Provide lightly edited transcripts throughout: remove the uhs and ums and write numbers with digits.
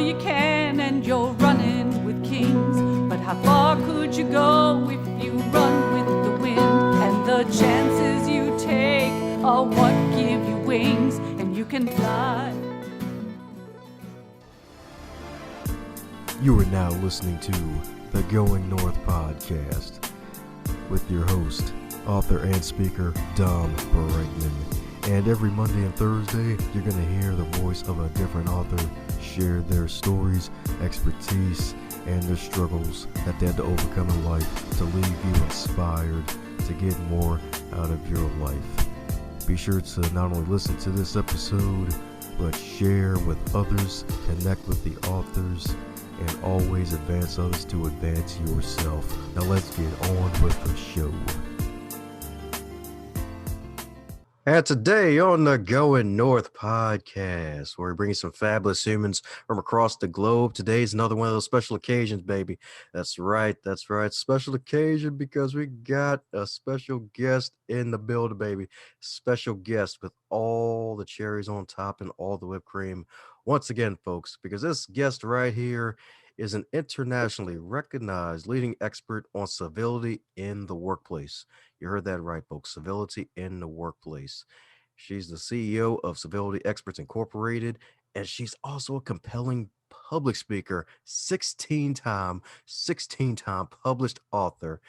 you can and you're running with kings. But how far could you go if you run with the wind? And the chances you take are what give you wings, and you can fly. You are now listening to the Going North podcast with your host, author and speaker, Dom Brightman. And every Monday and Thursday, you're going to hear the voice of a different author share their stories, expertise, and their struggles that they had to overcome in life to leave you inspired to get more out of your life. Be sure to not only listen to this episode, but share with others, connect with the authors, and always advance others to advance yourself. Now let's get on with the show. And today on the Going North podcast, we're bringing some fabulous humans from across the globe. Today's another one of those special occasions, baby. That's right. Special occasion because we got a special guest in the building, baby. Special guest with all the cherries on top and all the whipped cream. Once again, folks, because this guest right here is an internationally recognized leading expert on civility in the workplace. You heard that right, folks. Civility in the workplace. She's the CEO of Civility Experts Incorporated, and she's also a compelling public speaker, 16-time published author.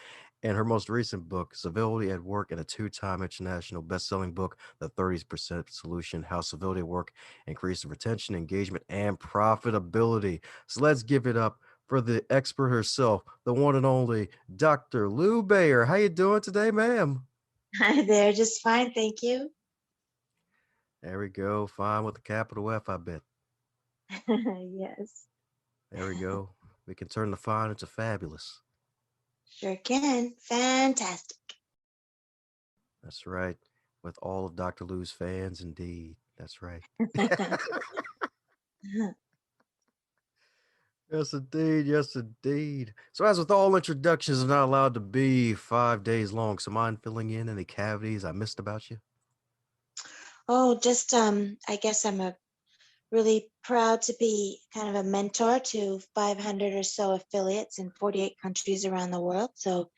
And her most recent book, Civility at Work, and a 2-time international best-selling book, The 30% Solution: How Civility at Work Increases Retention, Engagement, and Profitability. So let's give it up for the expert herself, the one and only Dr. Lew Bayer. How you doing today, ma'am? Hi there, just fine, thank you. There we go. Fine with the capital F, I bet. Yes. There we go. We can turn the fine into fabulous. Sure can. Fantastic. That's right. With all of Dr. Lew's fans, indeed. That's right. Yes, indeed. Yes, indeed. So, as with all introductions, are not allowed to be 5 days long. So, mind filling in any cavities I missed about you? Oh, just I guess I'm really proud to be kind of a mentor to 500 or so affiliates in 48 countries around the world. So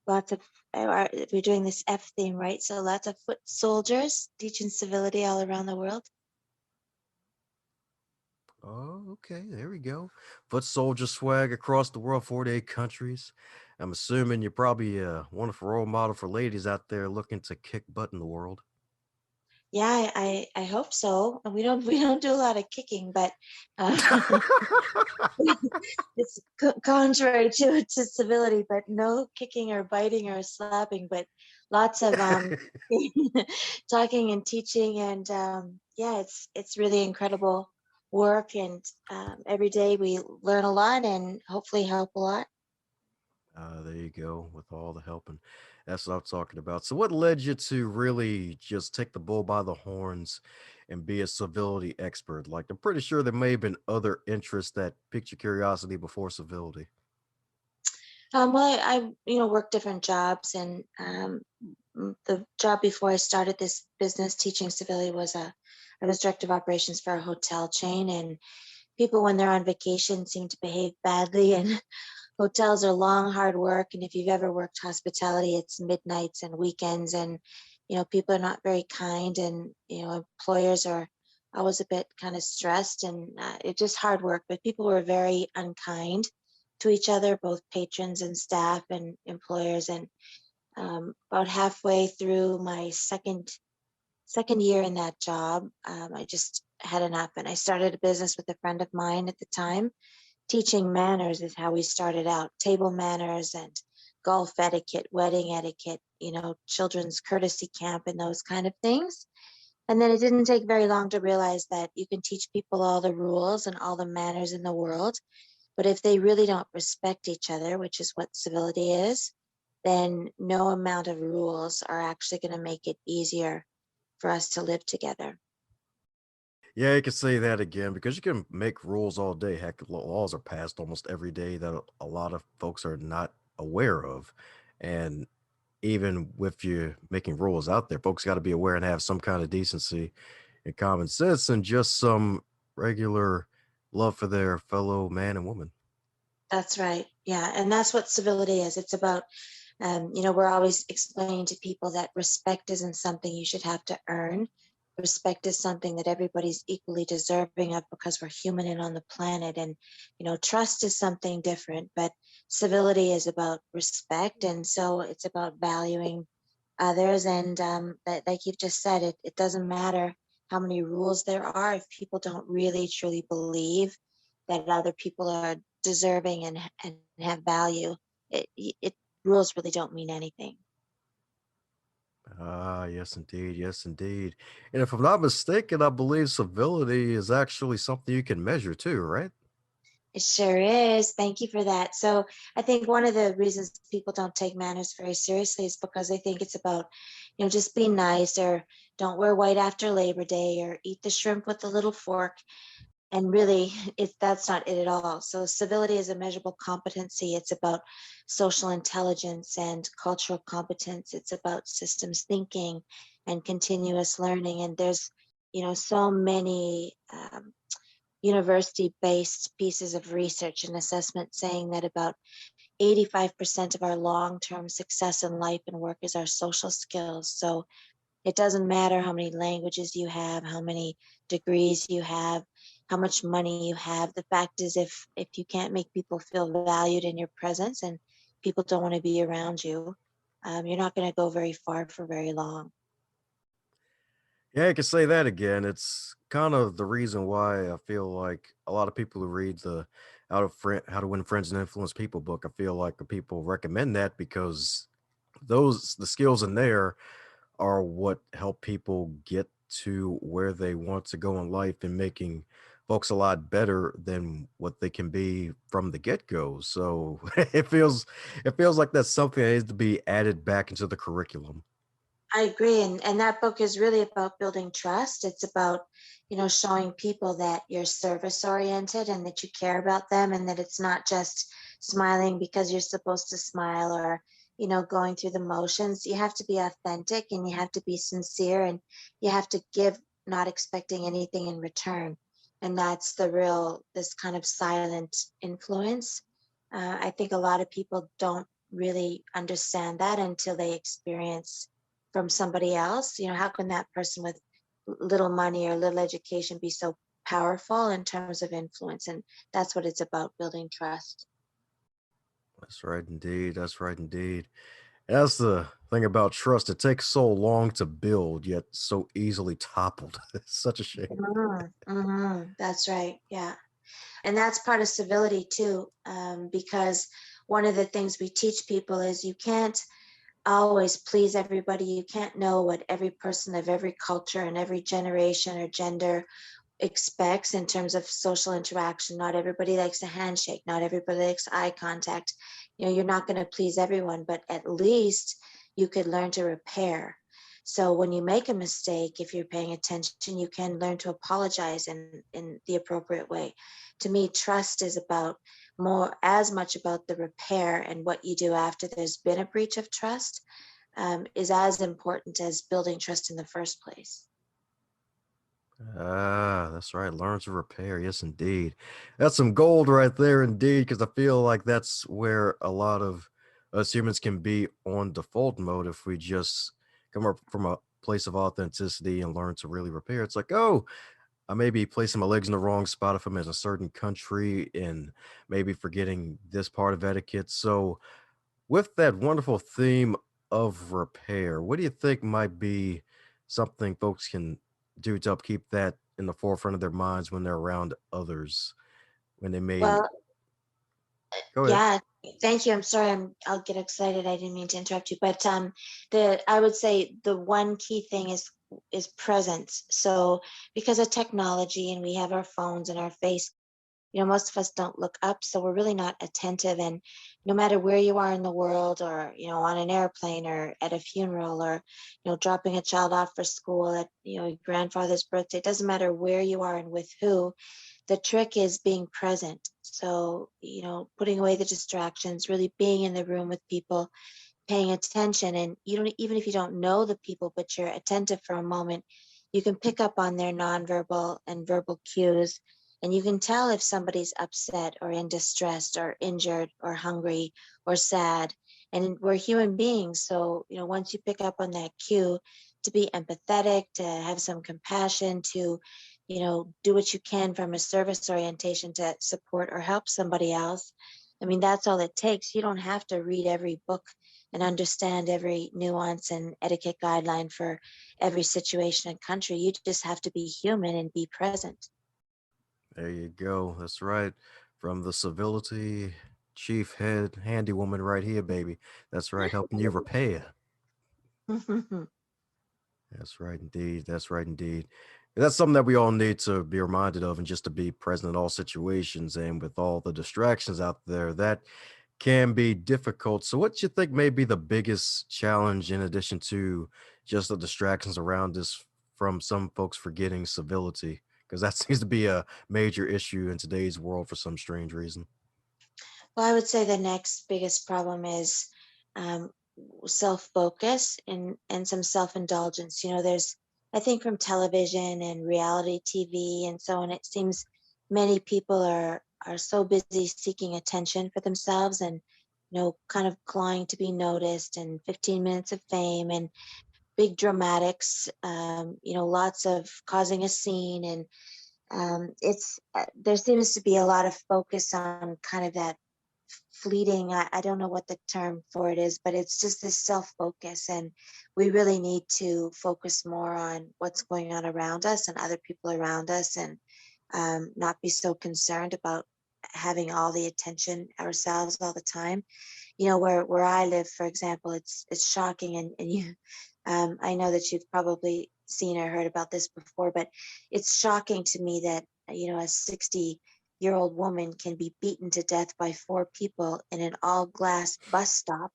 lots of we're doing this F theme, right? So lots of foot soldiers teaching civility all around the world. Oh, okay. There we go. Foot soldier swag across the world, 48 countries. I'm assuming you're probably a wonderful role model for ladies out there looking to kick butt in the world. Yeah, I hope so. And we don't do a lot of kicking, but uh, it's contrary to civility. But no kicking or biting or slapping, but lots of talking and teaching, and yeah, it's really incredible work, and every day we learn a lot and hopefully help a lot. There you go, with all the helping. That's what I'm talking about. So, what led you to really just take the bull by the horns and be a civility expert? Like, I'm pretty sure there may have been other interests that piqued your curiosity before civility. Well, I worked different jobs, and the job before I started this business teaching civility was I was director of operations for a hotel chain, and people when they're on vacation seem to behave badly, and hotels are long, hard work, and if you've ever worked hospitality, it's midnights and weekends, and people are not very kind, and employers are always a bit kind of stressed, and it's just hard work. But people were very unkind to each other, both patrons and staff and employers. And about halfway through my second year in that job, I just had enough, and I started a business with a friend of mine at the time. Teaching manners is how we started out: table manners and golf etiquette, wedding etiquette, children's courtesy camp, and those kind of things. And then it didn't take very long to realize that you can teach people all the rules and all the manners in the world, but if they really don't respect each other, which is what civility is, then no amount of rules are actually going to make it easier for us to live together. Yeah, you can say that again because you can make rules all day. Heck, laws are passed almost every day that a lot of folks are not aware of. And even with you making rules out there, folks got to be aware and have some kind of decency and common sense and just some regular love for their fellow man and woman. That's right. Yeah. And that's what civility is. It's about, we're always explaining to people that respect isn't something you should have to earn. Respect is something that everybody's equally deserving of because we're human and on the planet. And, trust is something different, but civility is about respect. And so it's about valuing others. And like you've just said, it doesn't matter how many rules there are if people don't really truly believe that other people are deserving and have value. It rules really don't mean anything. Ah, yes, indeed. Yes, indeed. And if I'm not mistaken, I believe civility is actually something you can measure too, right? It sure is. Thank you for that. So I think one of the reasons people don't take manners very seriously is because they think it's about, just be nice or don't wear white after Labor Day or eat the shrimp with the little fork. And really, that's not it at all. So civility is a measurable competency. It's about social intelligence and cultural competence. It's about systems thinking and continuous learning. And there's, so many university-based pieces of research and assessment saying that about 85% of our long-term success in life and work is our social skills. So it doesn't matter how many languages you have, how many degrees you have, how much money you have. The fact is, if you can't make people feel valued in your presence and people don't want to be around you, you're not going to go very far for very long. Yeah, I can say that again. It's kind of the reason why I feel like a lot of people who read the How to Win Friends and Influence People book, I feel like the people recommend that because the skills in there are what help people get to where they want to go in life and making folks a lot better than what they can be from the get-go. So it feels like that's something that needs to be added back into the curriculum. I agree. And that book is really about building trust. It's about, showing people that you're service oriented and that you care about them and that it's not just smiling because you're supposed to smile or, going through the motions. You have to be authentic and you have to be sincere and you have to give, not expecting anything in return. And that's this kind of silent influence. I think a lot of people don't really understand that until they experience from somebody else. How can that person with little money or little education be so powerful in terms of influence? And that's what it's about, building trust. That's right indeed. That's right indeed. And that's the thing about trust. It takes so long to build, yet so easily toppled. It's such a shame. That's right. Yeah. And that's part of civility too, because one of the things we teach people is you can't always please everybody. You can't know what every person of every culture and every generation or gender expects in terms of social interaction. Not everybody likes a handshake, not everybody likes eye contact. You're not going to please everyone, but at least you could learn to repair. So when you make a mistake, if you're paying attention, you can learn to apologize in the appropriate way. To me, trust is about more, as much about the repair and what you do after there's been a breach of trust, is as important as building trust in the first place. Ah, that's right. Learn to repair. Yes, indeed. That's some gold right there, indeed, because I feel like that's where a lot of us humans can be on default mode if we just come up from a place of authenticity and learn to really repair. It's like, oh, I may be placing my legs in the wrong spot if I'm in a certain country and maybe forgetting this part of etiquette. So, with that wonderful theme of repair, what do you think might be something folks can do to help keep that in the forefront of their minds when they're around others? When they may Well, go ahead. yeah, thank you. I'm sorry, I'll get excited. I didn't mean to interrupt you, but the I would say the one key thing is presence. So because of technology and we have our phones and our face, most of us don't look up, so we're really not attentive. And no matter where you are in the world, or on an airplane, or at a funeral, or dropping a child off for school at your grandfather's birthday, it doesn't matter where you are and with who. The trick is being present. So, putting away the distractions, really being in the room with people, paying attention. And you don't, even if you don't know the people, but you're attentive for a moment, you can pick up on their nonverbal and verbal cues. And you can tell if somebody's upset or in distress or injured or hungry or sad. And we're human beings. So, once you pick up on that cue to be empathetic, to have some compassion, to, do what you can from a service orientation to support or help somebody else. I mean, that's all it takes. You don't have to read every book and understand every nuance and etiquette guideline for every situation and country. You just have to be human and be present. There you go. That's right. From the civility chief head handy woman right here, baby. That's right. Helping you repair. That's right, indeed. That's right, indeed. That's something that we all need to be reminded of and just to be present in all situations and with all the distractions out there. That can be difficult. So, what do you think may be the biggest challenge in addition to just the distractions around us from some folks forgetting civility? Because that seems to be a major issue in today's world for some strange reason. Well, I would say the next biggest problem is um, self-focus and some self-indulgence. There's, I think, from television and reality TV and so on, it seems many people are so busy seeking attention for themselves and kind of clawing to be noticed, and 15 minutes of fame and big dramatics, lots of causing a scene. And there seems to be a lot of focus on kind of that fleeting, I don't know what the term for it is, but it's just this self-focus. And we really need to focus more on what's going on around us and other people around us, and not be so concerned about having all the attention ourselves all the time. Where I live, for example, it's shocking, and you I know that you've probably seen or heard about this before, but it's shocking to me that a 60-year-old woman can be beaten to death by four people in an all glass bus stop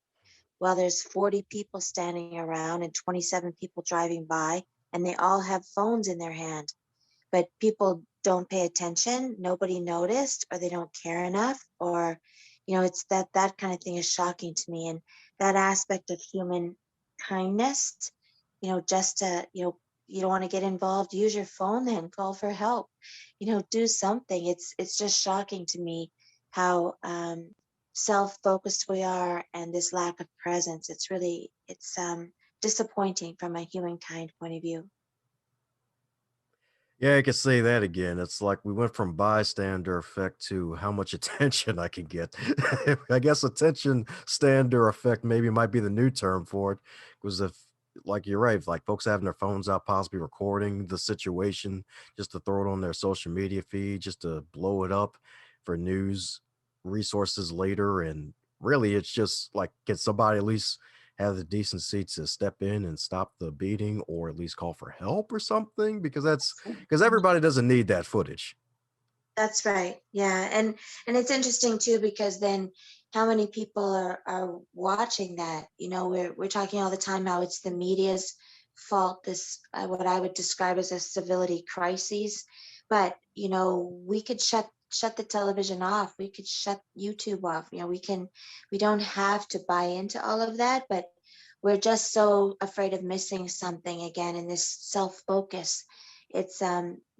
while there's 40 people standing around and 27 people driving by, and they all have phones in their hand. But people don't pay attention, nobody noticed, or they don't care enough, or it's that kind of thing is shocking to me. And that aspect of human kindness, just to, you don't want to get involved, use your phone, then call for help, do something. It's just shocking to me how self-focused we are, and this lack of presence. It's disappointing from a humankind point of view. Yeah, I can say that again. It's like we went from bystander effect to how much attention I can get. I guess attention stander effect maybe might be the new term for it. Because if, like you're right, if, like folks having their phones out, possibly recording the situation just to throw it on their social media feed, just to blow it up for news resources later. And really, it's just like, can somebody at least have the decency to step in and stop the beating or at least call for help or something? Because everybody doesn't need that footage. That's right. Yeah. And it's interesting too, because then how many people are watching that? We're talking all the time how it's the media's fault, this what I would describe as a civility crisis. But we could shut the television off. We could shut YouTube off. We don't have to buy into all of that, but we're just so afraid of missing something again in this self-focus. It's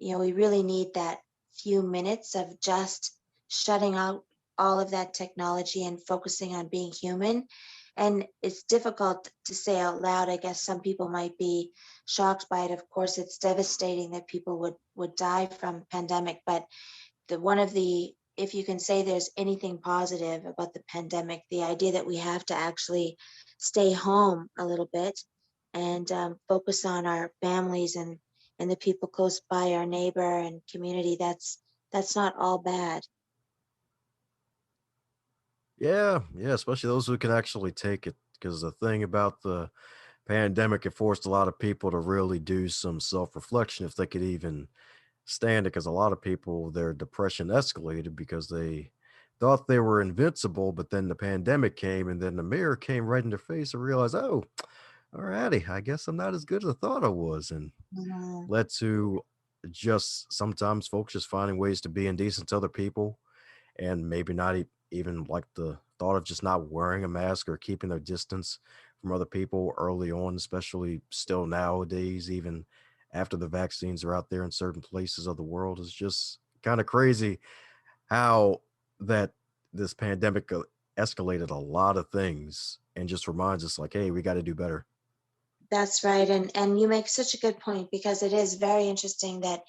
we really need that few minutes of just shutting out all of that technology and focusing on being human. And it's difficult to say out loud. I guess some people might be shocked by it. Of course, it's devastating that people would die from pandemic. But if you can say there's anything positive about the pandemic, the idea that we have to actually stay home a little bit and focus on our families and the people close by, our neighbor and community. That's not all bad. Yeah, yeah, especially those who can actually take it. Because the thing about the pandemic, it forced a lot of people to really do some self reflection if they could even stand it. Because a lot of people, their depression escalated because they thought they were invincible, but then the pandemic came and then the mirror came right in their face and realized, oh, alrighty, I guess I'm not as good as I thought I was. And Mhm. led to just sometimes folks just finding ways to be indecent to other people and maybe not even like the thought of just not wearing a mask or keeping their distance from other people early on, especially still nowadays, even after the vaccines are out there in certain places of the world, is just kind of crazy how that this pandemic escalated a lot of things and just reminds us like, hey, we got to do better. That's right. And you make such a good point, because it is very interesting that,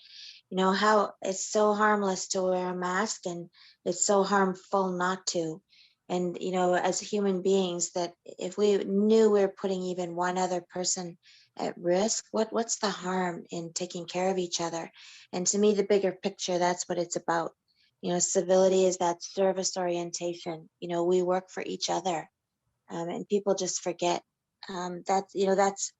how it's so harmless to wear a mask, and it's so harmful not to. And, as human beings, that if we knew we were putting even one other person at risk, what's the harm in taking care of each other? And to me, the bigger picture, that's what it's about. Civility is that service orientation. We work for each other, and people just forget, that's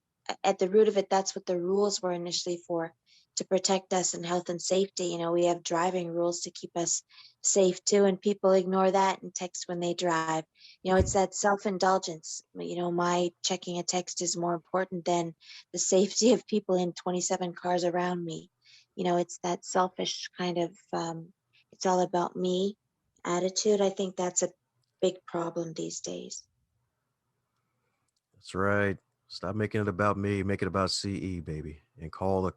at the root of it. That's what the rules were initially for, to protect us in health and safety. We have driving rules to keep us safe too, and people ignore that and text when they drive. It's that self-indulgence. My checking a text is more important than the safety of people in 27 cars around me. It's that selfish kind of, it's all about me attitude. I think that's a big problem these days. That's right. Stop making it about me, make it about CE, baby, and call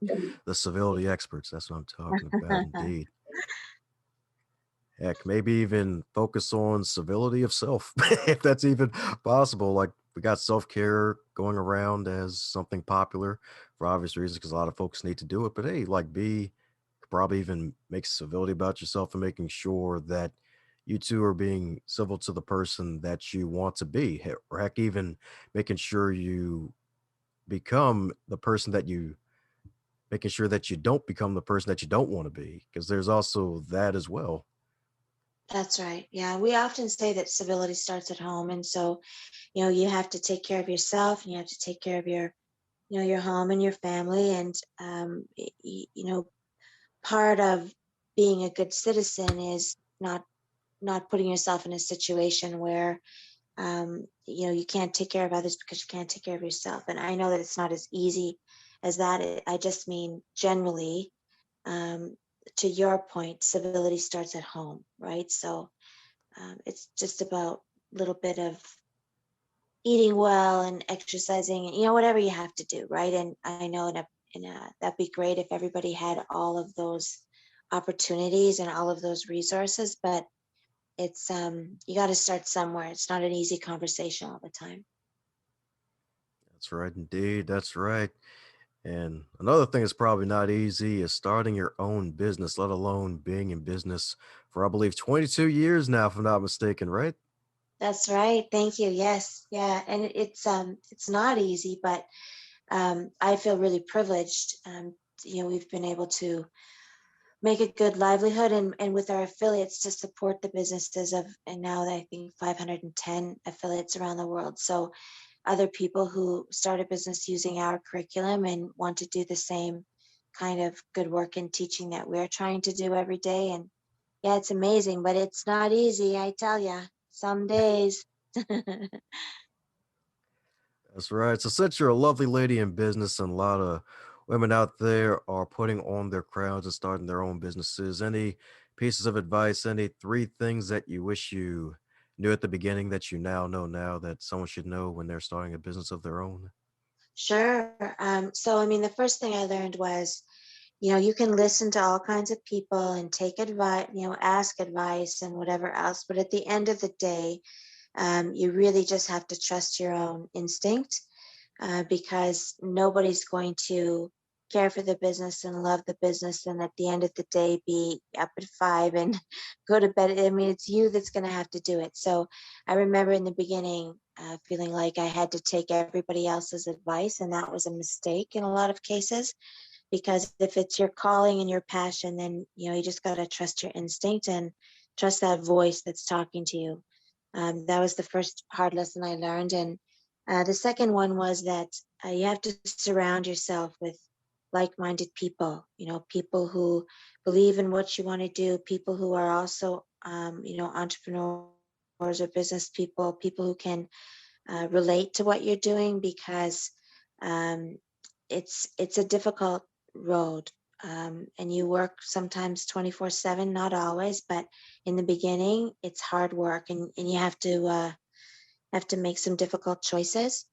the civility experts. That's what I'm talking about, indeed. Heck, maybe even focus on civility of self, if that's even possible. Like we got self care going around as something popular for obvious reasons, because a lot of folks need to do it. But hey, like be probably even make civility about yourself and making sure that you two are being civil to the person that you want to be, or heck, even making sure you become the person that you making sure that you don't become the person that you don't want to be, because there's also that as well. That's right. Yeah, we often say that civility starts at home, and so you have to take care of yourself, and you have to take care of your home and your family, and part of being a good citizen is not putting yourself in a situation where you can't take care of others because you can't take care of yourself. And I know that it's not as easy as that. I just mean generally, um, to your point, civility starts at home, right? So it's just about a little bit of eating well and exercising, and whatever you have to do, right? And I know that'd be great if everybody had all of those opportunities and all of those resources, but it's you got to start somewhere. It's not an easy conversation all the time. That's right, indeed. That's right. And another thing that's probably not easy is starting your own business, let alone being in business for, I believe, 22 years now, if I'm not mistaken, right? That's right. Thank you. Yes. Yeah. And it's not easy, but I feel really privileged. We've been able to make a good livelihood, and with our affiliates to support the businesses of, and now I think 510 affiliates around the world. So other people who start a business using our curriculum and want to do the same kind of good work and teaching that we're trying to do every day. And yeah, it's amazing, but it's not easy, I tell you, some days. That's right. So, since you're a lovely lady in business and a lot of women out there are putting on their crowns and starting their own businesses, any pieces of advice, any three things that you wish you knew at the beginning that you now know now that someone should know when they're starting a business of their own? Sure. So, I mean, the first thing I learned was, you can listen to all kinds of people and take advice, ask advice and whatever else. But at the end of the day, you really just have to trust your own instinct, because nobody's going to care for the business and love the business and at the end of the day be up at 5 and go to bed. I mean, it's you that's going to have to do it. So I remember in the beginning feeling like I had to take everybody else's advice, and that was a mistake in a lot of cases, because if it's your calling and your passion, then you just got to trust your instinct and trust that voice that's talking to you. That was the first hard lesson I learned. And the second one was that you have to surround yourself with like-minded people, people who believe in what you want to do, people who are also entrepreneurs or business people, people who can relate to what you're doing, because um, it's a difficult road, and you work sometimes 24/7, not always, but in the beginning it's hard work, and you have to make some difficult choices.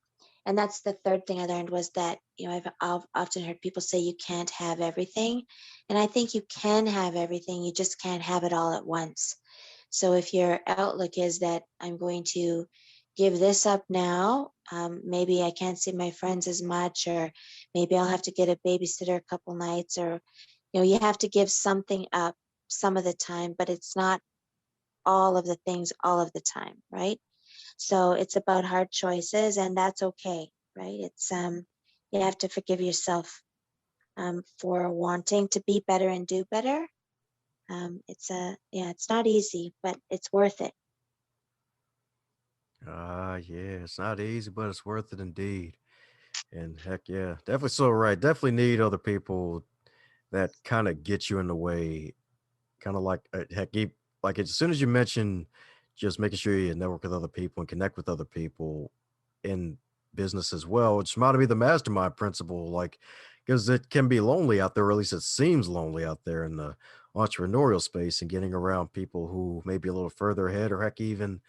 And that's the third thing I learned was that, I've often heard people say you can't have everything. And I think you can have everything, you just can't have it all at once. So if your outlook is that I'm going to give this up now, maybe I can't see my friends as much, or maybe I'll have to get a babysitter a couple nights, or, you have to give something up some of the time, but it's not all of the things all of the time, right? So it's about hard choices, and that's okay, right? It's you have to forgive yourself for wanting to be better and do better. It's not easy, but it's worth it. Yeah, it's not easy, but it's worth it indeed. And heck yeah, definitely so right. Definitely need other people that kind of get you in the way. Kind of like heck, like as soon as you mention just making sure you network with other people and connect with other people in business as well, it's reminded me of the mastermind principle. Like, because it can be lonely out there, or at least it seems lonely out there in the entrepreneurial space, and getting around people who may be a little further ahead, or heck, even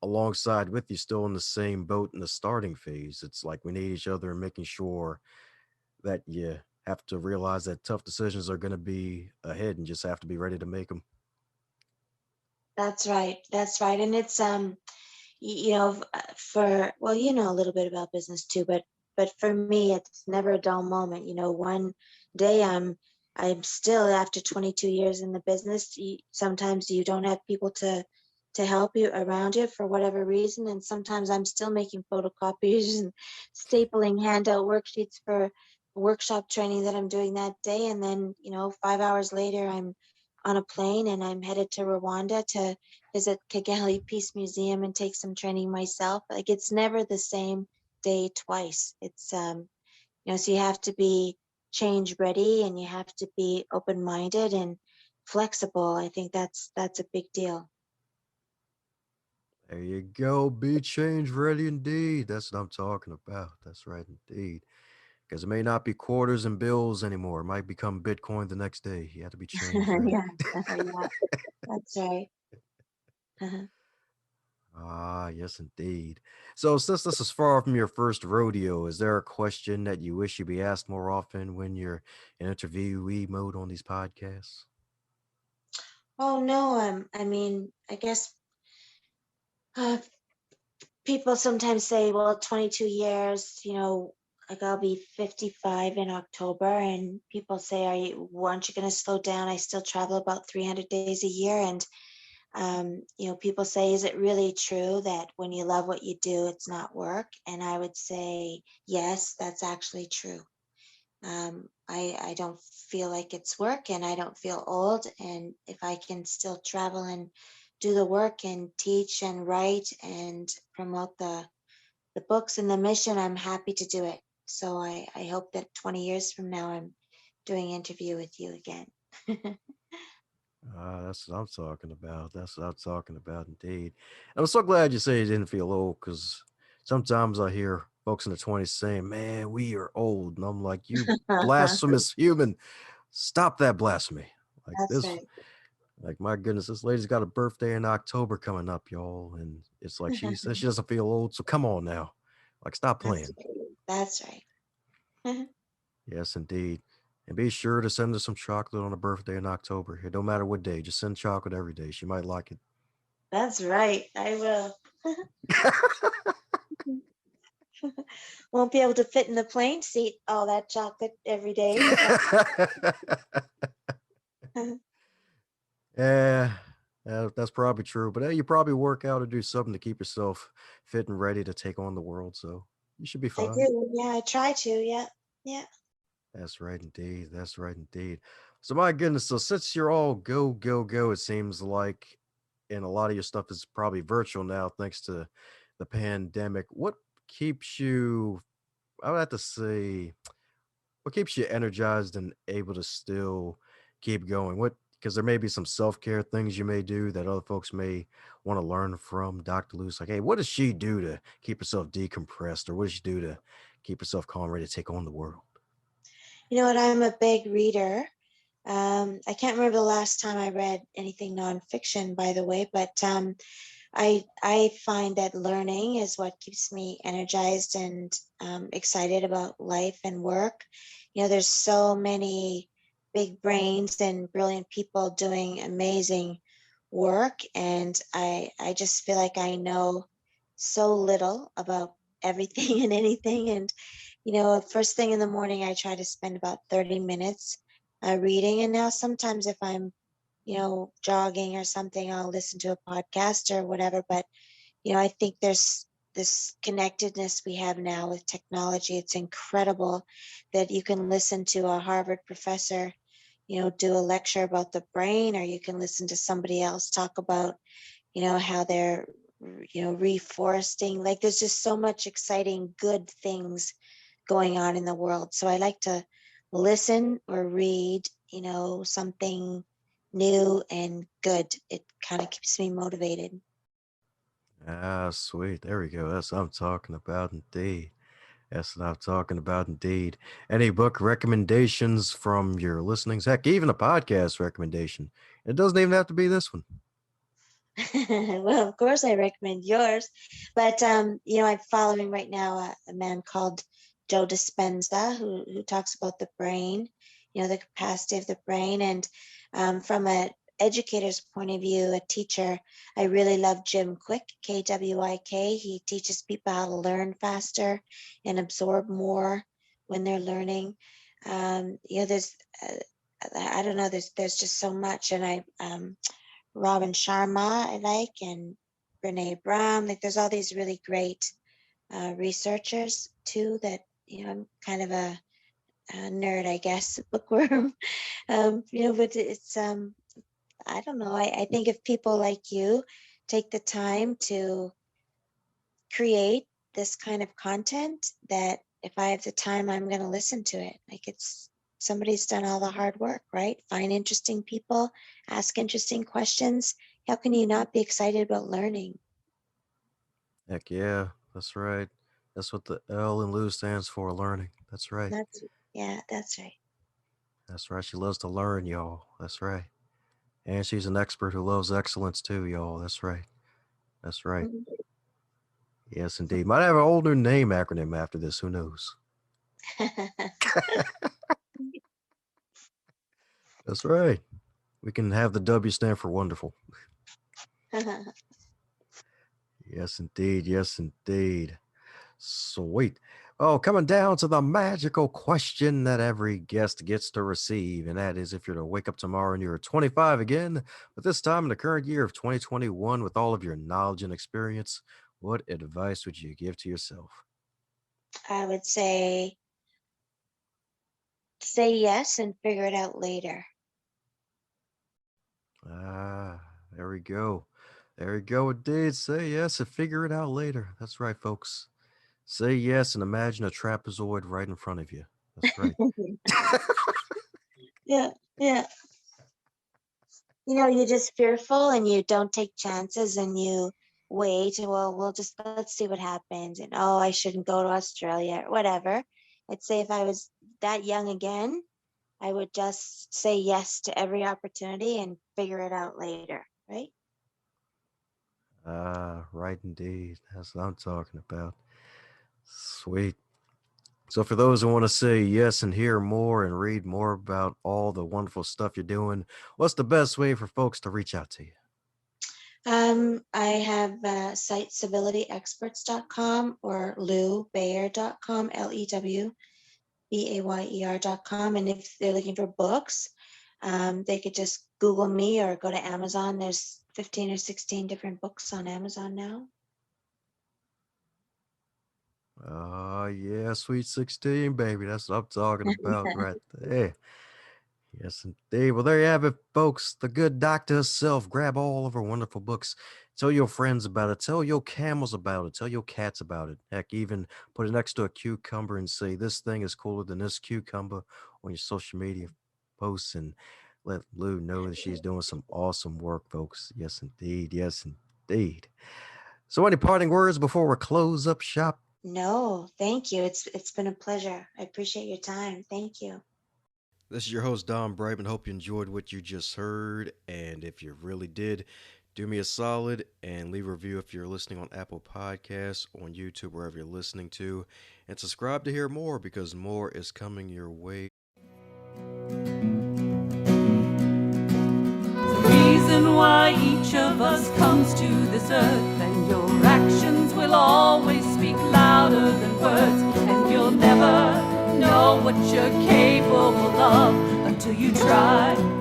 alongside with you, still in the same boat in the starting phase. It's like we need each other and making sure that you have to realize that tough decisions are going to be ahead and just have to be ready to make them. That's right. That's right. And it's for, well, a little bit about business too, but for me it's never a dull moment. One day I'm still, after 22 years in the business, sometimes you don't have people to help you around you for whatever reason, and sometimes I'm still making photocopies and stapling handout worksheets for workshop training that I'm doing that day, and then 5 hours later I'm on a plane and I'm headed to Rwanda to visit Kigali Peace Museum and take some training myself. Like, it's never the same day twice. It's so you have to be change ready, and you have to be open minded and flexible. I think that's a big deal. There you go. Be change ready indeed. That's what I'm talking about. That's right indeed. Because it may not be quarters and bills anymore. It might become Bitcoin the next day. You have to be change ready. Yeah, yeah, that's right. Ah, yes, indeed. So, since this is far from your first rodeo, is there a question that you wish you'd be asked more often when you're in interviewee mode on these podcasts? Oh no, I mean, I guess uh, people sometimes say, well, 22 years, like I'll be 55 in October, and people say, aren't you going to slow down? I still travel about 300 days a year. And, people say, is it really true that when you love what you do, it's not work? And I would say, yes, that's actually true. I don't feel like it's work, and I don't feel old. And if I can still travel and do the work and teach and write and promote the books and the mission, I'm happy to do it. So I hope that 20 years from now, I'm doing an interview with you again. Ah, that's what I'm talking about. That's what I'm talking about, indeed. I'm so glad you say you didn't feel old, because sometimes I hear folks in the 20s saying, "Man, we are old," and I'm like, "You That's blasphemous human! Stop that blasphemy!" Like this, right. like my goodness, this lady's got a birthday in October coming up, y'all, and it's like she says she doesn't feel old. So come on now, like stop That's playing. right. That's right. Yes, indeed. And be sure to send her some chocolate on her birthday in October. It don't matter what day, just send chocolate every day. She might like it. That's right. I will. Won't be able to fit in the plane seat all that chocolate every day. Yeah, that's probably true. But hey, you probably work out or do something to keep yourself fit and ready to take on the world. So you should be I fine. do. Yeah, I try to. Yeah. Yeah. That's right, indeed. That's right, indeed. So my goodness, so since you're all go, go, go, it seems like, and a lot of your stuff is probably virtual now, thanks to the pandemic. What keeps you, I would have to say, what keeps you energized and able to still keep going? What, because there may be some self-care things you may do that other folks may want to learn from Dr. Luce. Like, hey, what does she do to keep herself decompressed, or what does she do to keep herself calm, ready to take on the world? You know what? I'm a big reader. I can't remember the last time I read anything nonfiction, by the way, but I find that learning is what keeps me energized and excited about life and work. There's so many big brains and brilliant people doing amazing work, and I just feel like I know so little about everything and anything. And first thing in the morning, I try to spend about 30 minutes reading, and now sometimes if I'm jogging or something, I'll listen to a podcast or whatever. But, I think there's this connectedness we have now with technology. It's incredible that you can listen to a Harvard professor, do a lecture about the brain, or you can listen to somebody else talk about, how they're, reforesting. Like there's just so much exciting, good things going on in the world. So I like to listen or read, something new and good. It kind of keeps me motivated. Ah, sweet. There we go. That's what I'm talking about, indeed. That's what I'm talking about, indeed. Any book recommendations from your listenings? Heck, even a podcast recommendation. It doesn't even have to be this one. Well, of course, I recommend yours, but I'm following right now a man called Joe Dispenza who talks about the brain, the capacity of the brain, and from an educator's point of view, a teacher, I really love Jim Quick, Kwik. He teaches people how to learn faster and absorb more when they're learning. There's I don't know, there's just so much, and Robin Sharma I like, and Brene Brown. Like there's all these really great researchers too that, I'm kind of a nerd, I guess, bookworm. But it's I don't know. I think if people like you take the time to create this kind of content, that if I have the time, I'm going to listen to it. Like it's somebody's done all the hard work, right? Find interesting people, ask interesting questions. How can you not be excited about learning? Heck yeah, that's right. That's what the L in Lou stands for, learning. That's right. That's Yeah, that's right. That's right. She loves to learn, y'all. That's right. And she's an expert who loves excellence too, y'all. That's right. That's right. Mhm. Yes, indeed. Might have an older name acronym after this. Who knows? That's right. We can have the W stand for wonderful. Yes, indeed. Yes, indeed. Sweet. Oh, coming down to the magical question that every guest gets to receive, and that is if you're to wake up tomorrow and you're 25 again, but this time in the current year of 2021, with all of your knowledge and experience, what advice would you give to yourself? I would say yes and figure it out later. Ah, there we go. There we go. Indeed. Say yes and figure it out later. That's right, folks. Say yes and imagine a trapezoid right in front of you. That's right. Yeah, yeah. You're just fearful and you don't take chances and you wait. Well, let's see what happens. And oh, I shouldn't go to Australia or whatever. I'd say if I was that young again, I would just say yes to every opportunity and figure it out later, right? Ah, right indeed. That's what I'm talking about. Sweet. So, for those who want to say yes and hear more and read more about all the wonderful stuff you're doing, what's the best way for folks to reach out to you? I have site civilityexperts.com or lewbayer.com, LEWBAYER.com. And if they're looking for books, they could just Google me or go to Amazon. There's 15 or 16 different books on Amazon now. Yeah, Sweet 16, baby. That's what I'm talking about right there. Yes, indeed. Well, there you have it, folks. The good doctor herself. Grab all of her wonderful books. Tell your friends about it. Tell your camels about it. Tell your cats about it. Heck, even put it next to a cucumber and say, this thing is cooler than this cucumber on your social media posts, and let Lou know that she's doing some awesome work, folks. Yes, indeed. Yes, indeed. So, any parting words before we close up shop? No, thank you. It's been a pleasure. I appreciate your time. Thank you. This is your host, Don Brightman. Hope you enjoyed what you just heard. And if you really did, do me a solid and leave a review if you're listening on Apple Podcasts, on YouTube, wherever you're listening to, and subscribe to hear more because more is coming your way. Reason why each of us comes to this earth, and your actions will always speak louder than words, and you'll never know what you're capable of until you try.